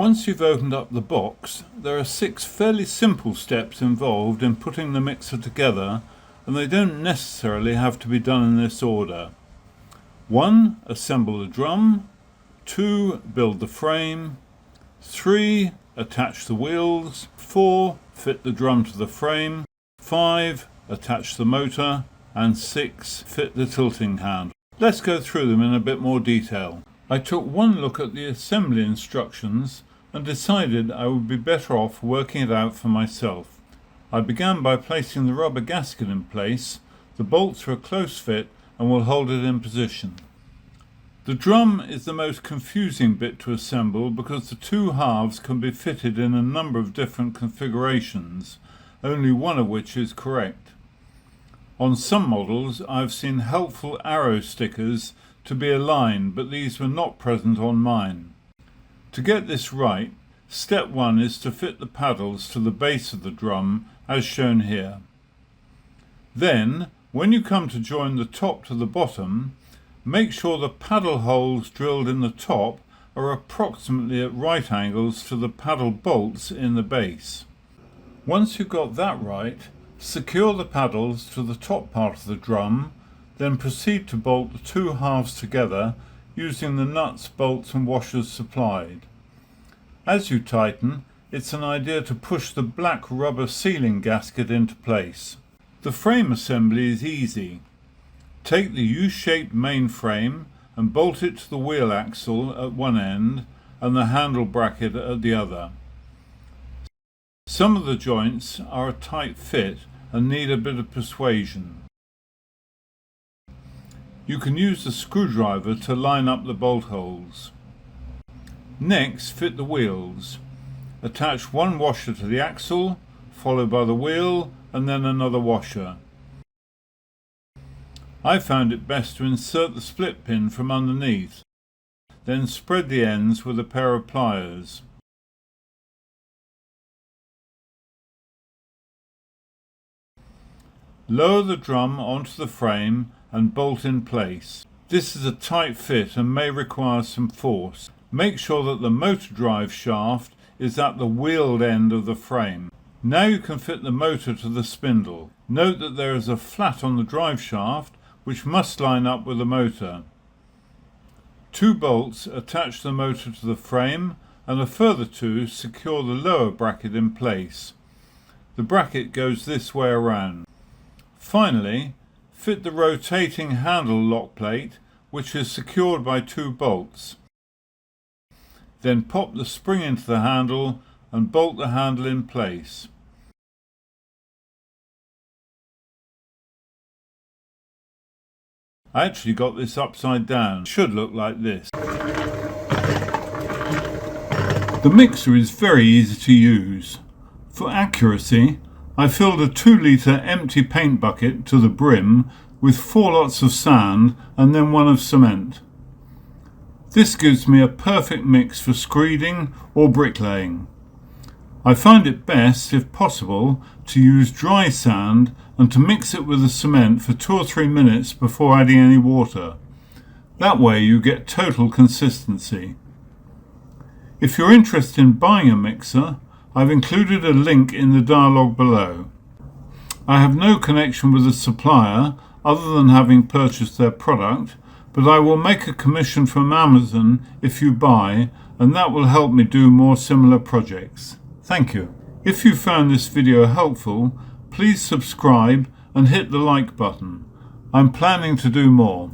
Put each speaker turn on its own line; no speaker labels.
Once you've opened up the box, there are 6 fairly simple steps involved in putting the mixer together, and they don't necessarily have to be done in this order. 1. Assemble the drum. 2. Build the frame. 3. Attach the wheels. 4. Fit the drum to the frame. 5. Attach the motor. And 6. Fit the tilting handle. Let's go through them in a bit more detail. I took one look at the assembly instructions and decided I would be better off working it out for myself. I began by placing the rubber gasket in place. The bolts are a close fit and will hold it in position. The drum is the most confusing bit to assemble because the 2 halves can be fitted in a number of different configurations, only one of which is correct. On some models I've seen helpful arrow stickers to be aligned, but these were not present on mine. To get this right, step 1 is to fit the paddles to the base of the drum as shown here. Then, when you come to join the top to the bottom, make sure the paddle holes drilled in the top are approximately at right angles to the paddle bolts in the base. Once you've got that right, secure the paddles to the top part of the drum, then proceed to bolt the 2 halves together using the nuts, bolts and washers supplied. As you tighten, it's an idea to push the black rubber sealing gasket into place. The frame assembly is easy. Take the U-shaped main frame and bolt it to the wheel axle at one end and the handle bracket at the other. Some of the joints are a tight fit and need a bit of persuasion. You can use the screwdriver to line up the bolt holes. Next, fit the wheels. Attach one washer to the axle, followed by the wheel and then another washer. I found it best to insert the split pin from underneath, then spread the ends with a pair of pliers. Lower the drum onto the frame and bolt in place. This is a tight fit and may require some force. Make sure that the motor drive shaft is at the wheeled end of the frame. Now you can fit the motor to the spindle. Note that there is a flat on the drive shaft which must line up with the motor. 2 bolts attach the motor to the frame and a further 2 secure the lower bracket in place. The bracket goes this way around. Finally, fit the rotating handle lock plate which is secured by 2 bolts. Then pop the spring into the handle and bolt the handle in place. I actually got this upside down. It should look like this. The mixer is very easy to use. For accuracy, I filled a 2-litre empty paint bucket to the brim with 4 lots of sand and then 1 of cement. This gives me a perfect mix for screeding or bricklaying. I find it best, if possible, to use dry sand and to mix it with the cement for 2 or 3 minutes before adding any water. That way you get total consistency. If you're interested in buying a mixer, I've included a link in the dialogue below. I have no connection with the supplier other than having purchased their product, but I will make a commission from Amazon if you buy, and that will help me do more similar projects. Thank you. If you found this video helpful, please subscribe and hit the like button. I'm planning to do more.